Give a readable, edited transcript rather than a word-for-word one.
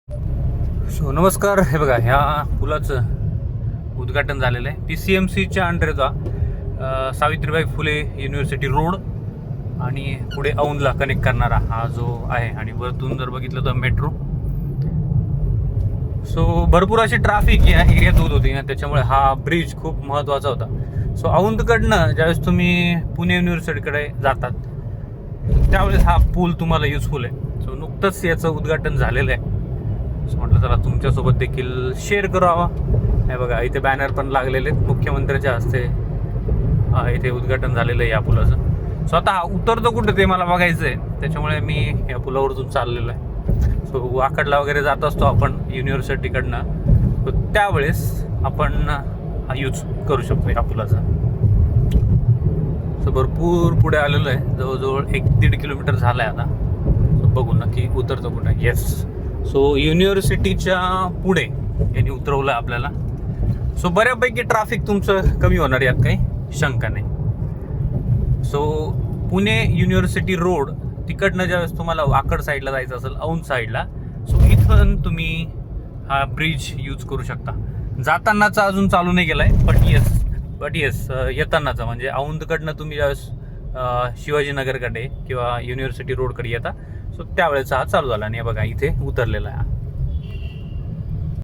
नमस्कार. हे बघा, ह्या पुलाचं उद्घाटन झालेलं आहे. PCMCच्या अंडरचा सावित्रीबाई फुले युनिव्हर्सिटी रोड आणि पुढे औंधला कनेक्ट करणारा हा जो आहे, आणि वरतून जर बघितलं तर मेट्रो. भरपूर अशी ट्रॅफिक या एरियात होत होती ना, त्याच्यामुळे हा ब्रिज खूप महत्त्वाचा होता. औंधकडनं ज्यावेळेस तुम्ही पुणे युनिव्हर्सिटीकडे जातात त्यावेळेस हा पूल तुम्हाला युजफुल आहे. नुकतंच याचं उद्घाटन झालेलं आहे. म्हटलं चला तुमच्यासोबत देखील शेअर करावा. हे बघा, इथे बॅनर पण लागलेले आहेत. मुख्यमंत्र्याच्या हस्ते इथे उद्घाटन झालेलं आहे या पुलाचं. आता उतरतो कुठं ते मला बघायचं आहे, त्याच्यामुळे मी या पुलावरतून चाललेलो आहे. वाकडला वगैरे जात असतो आपण युनिव्हर्सिटीकडनं, त्यावेळेस आपण हा यूज करू शकतो या पुलाचा. भरपूर पुढे आलेलो आहे, जवळजवळ 1-1.5 किलोमीटर झालं आहे आता. बघू नक्की उतरतो कुठं. येस, युनिव्हर्सिटीच्या पुढे यांनी उतरवलं आपल्याला. बऱ्यापैकी ट्रॅफिक तुमचं कमी होणार, यात काही शंका नाही. पुणे युनिव्हर्सिटी रोड तिकडनं ज्यावेळेस तुम्हाला वाकड साईडला जायचं असेल, औंध साईडला, इथून तुम्ही हा ब्रिज यूज करू शकता. जातानाचा अजून चालू नाही गेलाय, बट येस येतानाचा म्हणजे औंधकडनं तुम्ही ज्यावेळेस शिवाजीनगरकडे किंवा युनिव्हर्सिटी रोडकडे येता, त्यावेळेचा हा चालू झाला. आणि बघा इथे उतरलेला आहे.